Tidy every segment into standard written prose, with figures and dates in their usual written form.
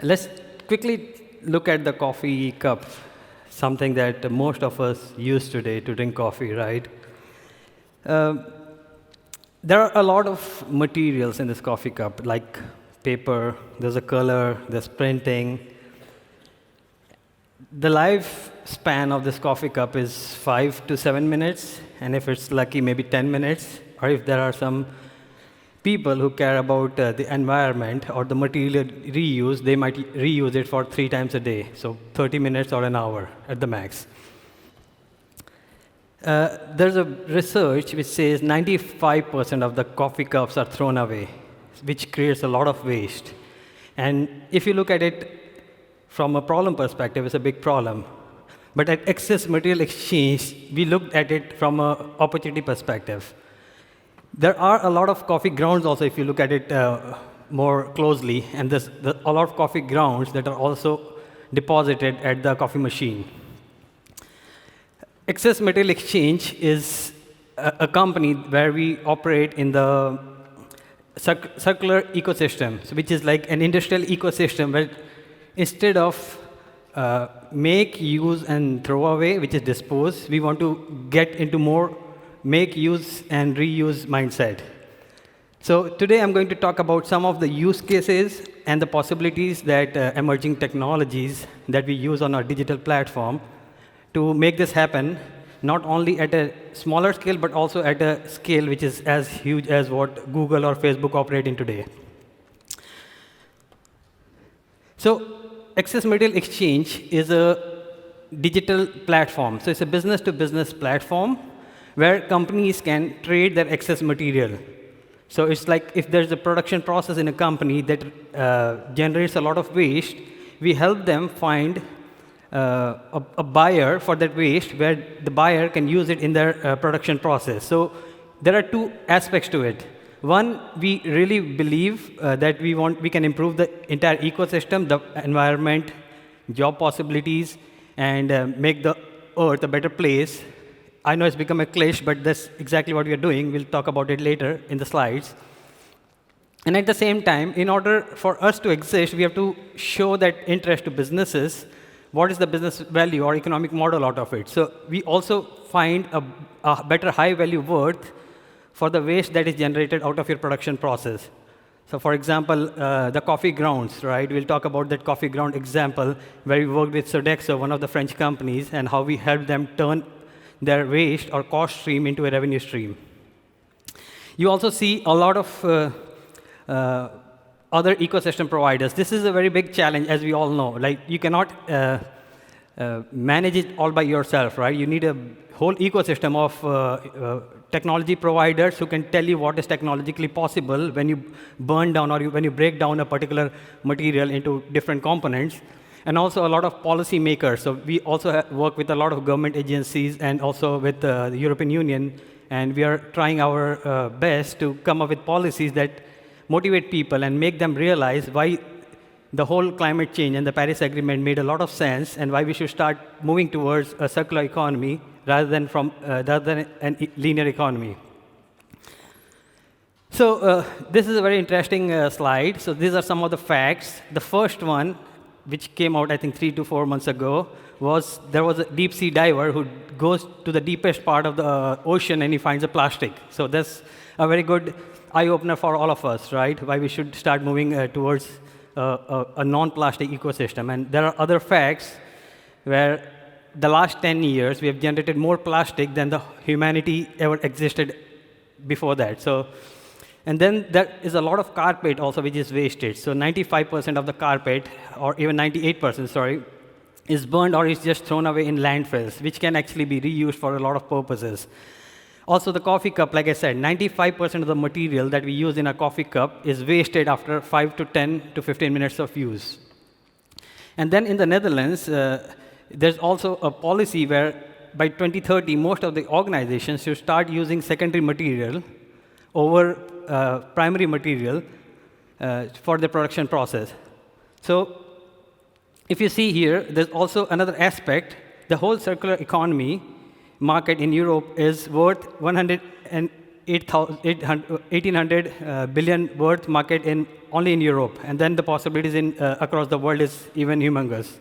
Let's quickly look at the coffee cup, something that most of us use today to drink coffee, right? Uh, there are a lot of materials in this coffee cup, like paper, there's a color, there's printing. The lifespan of this coffee cup is 5 to 7 minutes, and if it's lucky, maybe 10 minutes, or if there are some people who care about the environment or the material reuse, they might reuse it for 3 times a day, so 30 minutes or an hour at the max. There's a research which says 95% of the coffee cups are thrown away, which creates a lot of waste. And if you look at it from a problem perspective, it's a big problem. But at excess material exchange, we looked at it from an opportunity perspective. There are a lot of coffee grounds also, if you look at it more closely, and there's a lot of coffee grounds that are also deposited at the coffee machine. Excess Material Exchange is a company where we operate in the circular ecosystem, which is like an industrial ecosystem where instead of make, use, and throw away, which is dispose, we want to get into more make, use, and reuse mindset. So today I'm going to talk about some of the use cases and the possibilities that emerging technologies that we use on our digital platform to make this happen, not only at a smaller scale, but also at a scale which is as huge as what Google or Facebook operate in today. So Excess Material Exchange is a digital platform. So it's a business-to-business platform where companies can trade their excess material. So it's like if there's a production process in a company that generates a lot of waste, we help them find a buyer for that waste where the buyer can use it in their production process. So there are two aspects to it. One, we really believe that we can improve the entire ecosystem, the environment, job possibilities, and make the earth a better place. I know it's become a cliché, but that's exactly what we are doing. We'll talk about it later in the slides. And at the same time, in order for us to exist, we have to show that interest to businesses. What is the business value or economic model out of it? So we also find a better high-value worth for the waste that is generated out of your production process. So for example, the coffee grounds, right? We'll talk about that coffee ground example where we worked with Sodexo, one of the French companies, and how we helped them turn their waste or cost stream into a revenue stream. You also see a lot of other ecosystem providers. This is a very big challenge, as we all know. Like, you cannot manage it all by yourself, right? You need a whole ecosystem of technology providers who can tell you what is technologically possible when you burn down or when you break down a particular material into different components. And also a lot of policy makers. So we also work with a lot of government agencies and also with the European Union. And we are trying our best to come up with policies that motivate people and make them realize why the whole climate change and the Paris Agreement made a lot of sense and why we should start moving towards a circular economy rather than a linear economy. So this is a very interesting slide. So these are some of the facts. The first one, which came out, I think, 3 to 4 months ago, was there was a deep sea diver who goes to the deepest part of the ocean and he finds a plastic. So that's a very good eye-opener for all of us, right? Why we should start moving towards a non-plastic ecosystem. And there are other facts where the last 10 years we have generated more plastic than the humanity ever existed before that. So. And then there is a lot of carpet also which is wasted. So 95% of the carpet, or even 98%, sorry, is burned or is just thrown away in landfills, which can actually be reused for a lot of purposes. Also, the coffee cup, like I said, 95% of the material that we use in a coffee cup is wasted after 5 to 10 to 15 minutes of use. And then in the Netherlands, there's also a policy where by 2030, most of the organizations should start using secondary material over primary material for the production process. So if you see here, there's also another aspect. The whole circular economy market in Europe is worth 1,800 billion worth market in only in Europe. And then the possibilities across the world is even humongous.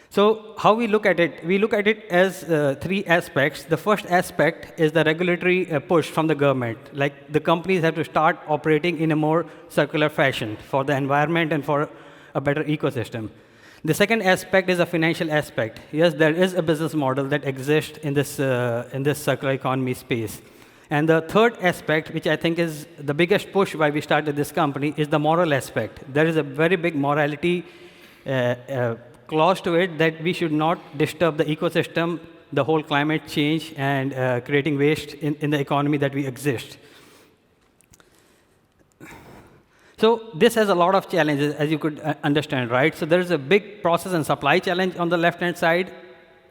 So how we look at it? We look at it as three aspects. The first aspect is the regulatory push from the government. Like the companies have to start operating in a more circular fashion for the environment and for a better ecosystem. The second aspect is a financial aspect. Yes, there is a business model that exists in this circular economy space. And the third aspect, which I think is the biggest push why we started this company, is the moral aspect. There is a very big morality clause to it that we should not disturb the ecosystem, the whole climate change, and creating waste in the economy that we exist. So this has a lot of challenges, as you could understand, right? So there's a big process and supply challenge on the left-hand side.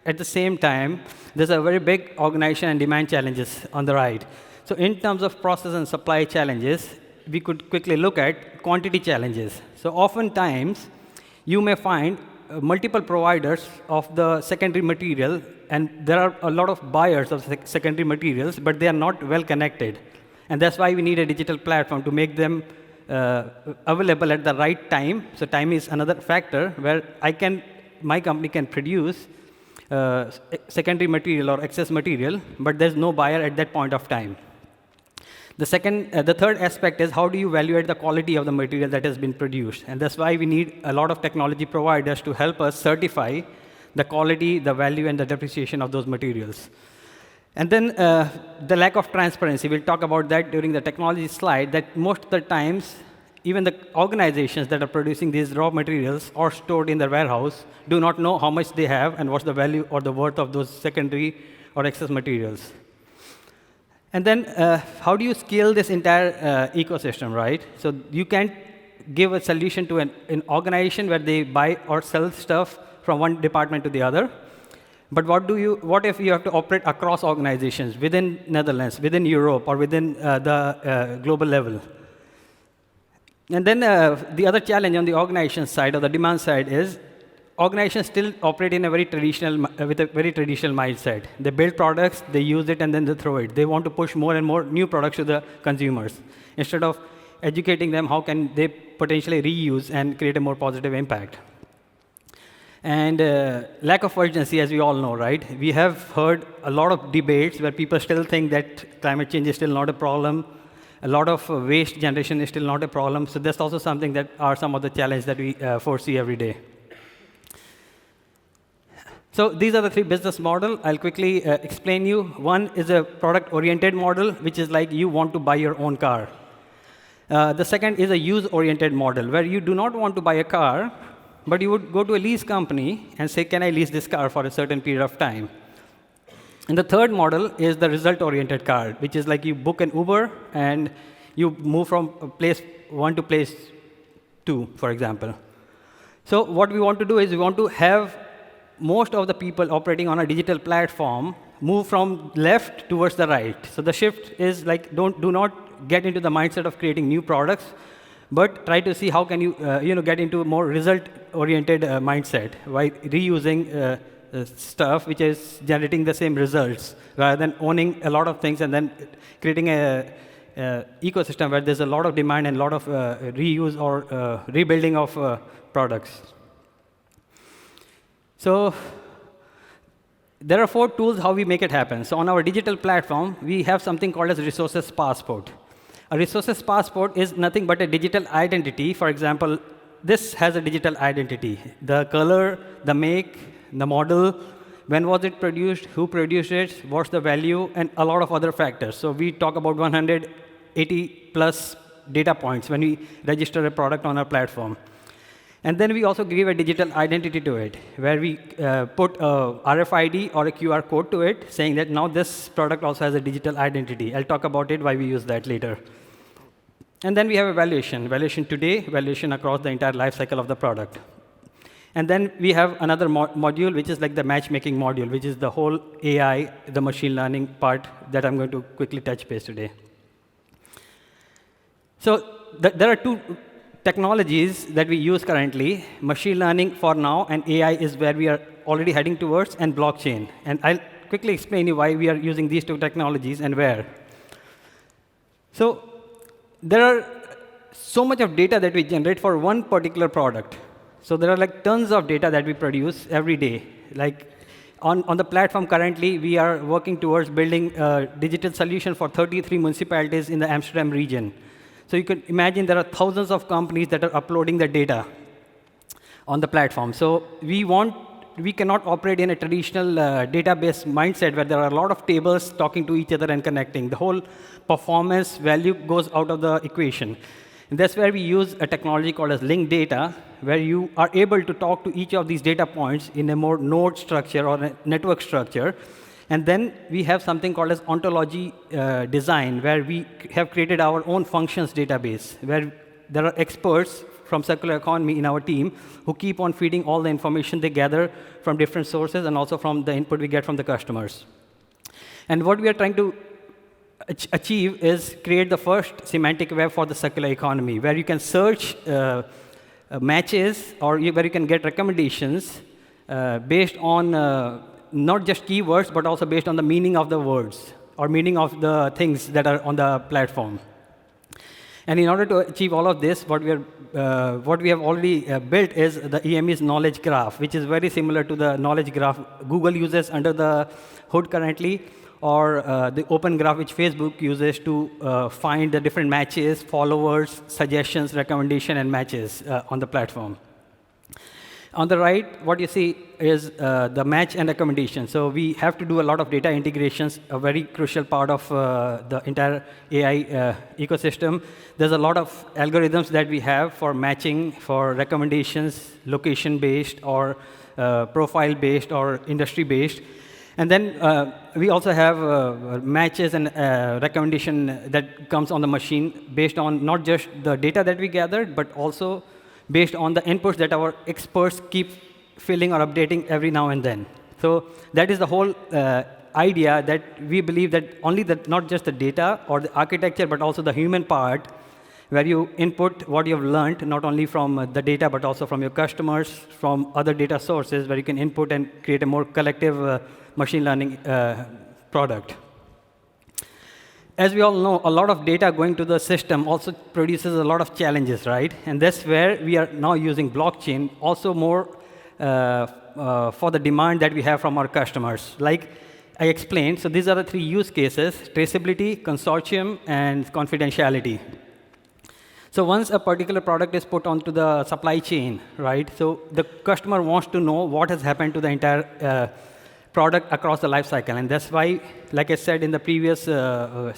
At the same time, there's a very big organization and demand challenges on the right. So in terms of process and supply challenges, we could quickly look at quantity challenges. So oftentimes, you may find multiple providers of the secondary material, and there are a lot of buyers of secondary materials, but they are not well connected. And that's why we need a digital platform to make them available at the right time. So time is another factor where my company can produce secondary material or excess material, but there's no buyer at that point of time. The third aspect is how do you evaluate the quality of the material that has been produced? And that's why we need a lot of technology providers to help us certify the quality, the value, and the depreciation of those materials. And then the lack of transparency. We'll talk about that during the technology slide, that most of the times, even the organizations that are producing these raw materials or stored in their warehouse do not know how much they have and what's the value or the worth of those secondary or excess materials. And then how do you scale this entire ecosystem, right? So you can't give a solution to an organization where they buy or sell stuff from one department to the other. But what if you have to operate across organizations within Netherlands, within Europe, or within the global level? And then the other challenge on the organization side or the demand side is organizations still operate in a very traditional, with a very traditional mindset. They build products, they use it, and then they throw it. They want to push more and more new products to the consumers instead of educating them how can they potentially reuse and create a more positive impact. And lack of urgency, as we all know, right? We have heard a lot of debates where people still think that climate change is still not a problem. A lot of waste generation is still not a problem. So that's also something that are some of the challenges that we foresee every day. So these are the three business models. I'll quickly explain you. One is a product-oriented model, which is like you want to buy your own car. The second is a use-oriented model, where you do not want to buy a car, but you would go to a lease company and say, can I lease this car for a certain period of time? And the third model is the result-oriented car, which is like you book an Uber and you move from place one to place two, for example. So what we want to do is we want to have most of the people operating on a digital platform move from left towards the right. So the shift is like do not get into the mindset of creating new products, but try to see how can you get into a more result-oriented mindset by reusing stuff which is generating the same results rather than owning a lot of things and then creating a ecosystem where there's a lot of demand and a lot of reuse or rebuilding of products. So there are 4 tools how we make it happen. So on our digital platform, we have something called as Resources Passport. A Resources Passport is nothing but a digital identity. For example, this has a digital identity. The color, the make, the model, when was it produced, who produced it, what's the value, and a lot of other factors. So we talk about 180 plus data points when we register a product on our platform. And then we also give a digital identity to it, where we put a RFID or a QR code to it, saying that now this product also has a digital identity. I'll talk about it, why we use that later. And then we have evaluation. Evaluation today, evaluation across the entire life cycle of the product. And then we have another module, which is like the matchmaking module, which is the whole AI, the machine learning part that I'm going to quickly touch base today. So there are 2 technologies that we use currently, machine learning for now, and AI is where we are already heading towards, and blockchain. And I'll quickly explain you why we are using these 2 technologies and where. So there are so much of data that we generate for one particular product. So there are like tons of data that we produce every day. Like on the platform currently, we are working towards building a digital solution for 33 municipalities in the Amsterdam region. So you can imagine there are thousands of companies that are uploading their data on the platform. So we cannot operate in a traditional database mindset where there are a lot of tables talking to each other and connecting. The whole performance value goes out of the equation. And that's where we use a technology called as linked data, where you are able to talk to each of these data points in a more node structure or a network structure. And then we have something called as ontology design, where we have created our own functions database, where there are experts from circular economy in our team who keep on feeding all the information they gather from different sources and also from the input we get from the customers. And what we are trying to achieve is create the first semantic web for the circular economy, where you can search matches or where you can get recommendations based on not just keywords, but also based on the meaning of the words or meaning of the things that are on the platform. And in order to achieve all of this, what we have already built is the EME's knowledge graph, which is very similar to the knowledge graph Google uses under the hood currently, or the open graph which Facebook uses to find the different matches, followers, suggestions, recommendation, and matches on the platform. On the right, what you see is the match and recommendation. So we have to do a lot of data integrations, a very crucial part of the entire AI ecosystem. There's a lot of algorithms that we have for matching, for recommendations, location-based, or profile-based, or industry-based. And then we also have matches and recommendation that comes on the machine based on not just the data that we gathered, but also based on the inputs that our experts keep filling or updating every now and then. So that is the whole idea, that we believe that only not just the data or the architecture, but also the human part, where you input what you've learned, not only from the data, but also from your customers, from other data sources, where you can input and create a more collective machine learning product. As we all know, a lot of data going to the system also produces a lot of challenges, right? And that's where we are now using blockchain, also more for the demand that we have from our customers. Like I explained, so these are the three use cases: traceability, consortium, and confidentiality. So once a particular product is put onto the supply chain, right, so the customer wants to know what has happened to the entire product across the life cycle. And that's why, like I said in the previous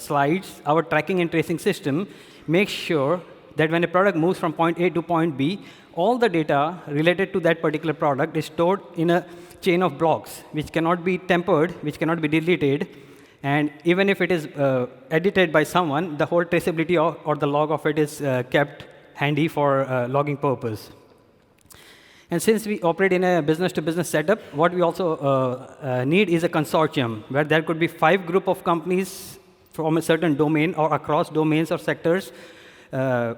slides, our tracking and tracing system makes sure that when a product moves from point A to point B, all the data related to that particular product is stored in a chain of blocks, which cannot be tampered, which cannot be deleted. And even if it is edited by someone, the whole traceability or the log of it is kept handy for logging purpose. And since we operate in a business-to-business setup, what we also need is a consortium, where there could be 5 group of companies from a certain domain or across domains or sectors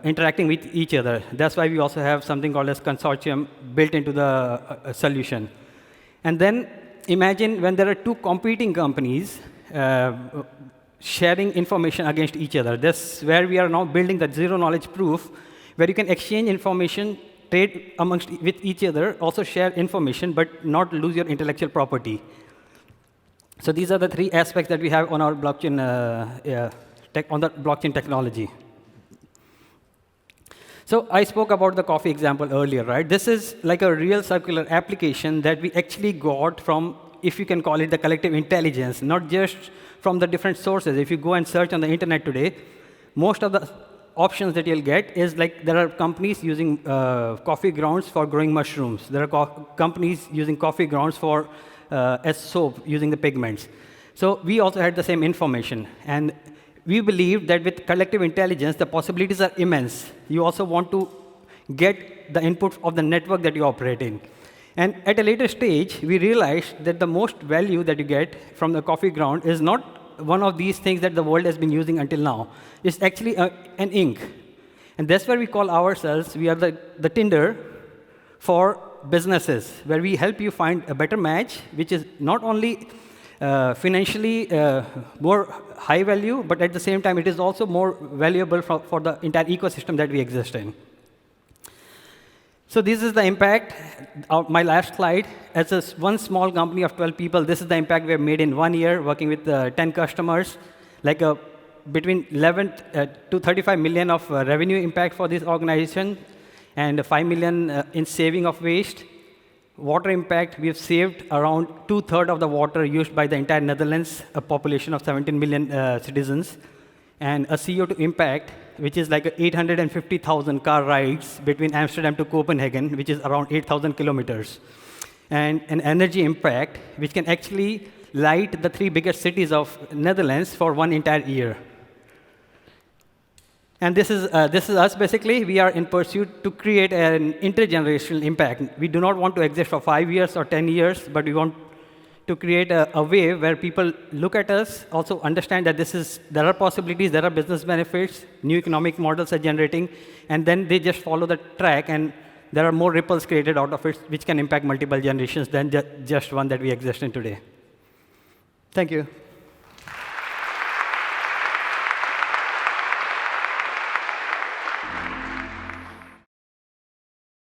interacting with each other. That's why we also have something called as consortium built into the solution. And then imagine when there are 2 competing companies sharing information against each other. That's where we are now building the zero-knowledge proof, where you can exchange information, trade with each other, also share information, but not lose your intellectual property. So these are the 3 aspects that we have on our blockchain, on the blockchain technology. So I spoke about the coffee example earlier, right? This is like a real circular application that we actually got from, if you can call it, the collective intelligence, not just from the different sources. If you go and search on the internet today, most of the options that you'll get is like there are companies using coffee grounds for growing mushrooms. There are companies using coffee grounds for as soap using the pigments. So we also had the same information. And we believe that with collective intelligence, the possibilities are immense. You also want to get the input of the network that you operate in. And at a later stage, we realized that the most value that you get from the coffee ground is not one of these things that the world has been using until now. It's actually an ink. And that's where we call ourselves, we are the Tinder for businesses, where we help you find a better match, which is not only financially more high value, but at the same time, it is also more valuable for the entire ecosystem that we exist in. So this is the impact of my last slide. As one small company of 12 people, this is the impact we have made in 1 year, working with 10 customers, like between 11 to 35 million of revenue impact for this organization, and 5 million in saving of waste. Water impact, we have saved around 2/3 of the water used by the entire Netherlands, a population of 17 million citizens. And a CO2 impact, which is like 850,000 car rides between Amsterdam to Copenhagen, which is around 8,000 kilometers. And an energy impact, which can actually light the 3 biggest cities of Netherlands for 1 entire year. And this is us, basically. We are in pursuit to create an intergenerational impact. We do not want to exist for 5 years or 10 years, but we want to create a way where people look at us, also understand that there are possibilities, there are business benefits, new economic models are generating, and then they just follow the track, and there are more ripples created out of it, which can impact multiple generations than just one that we exist in today. Thank you.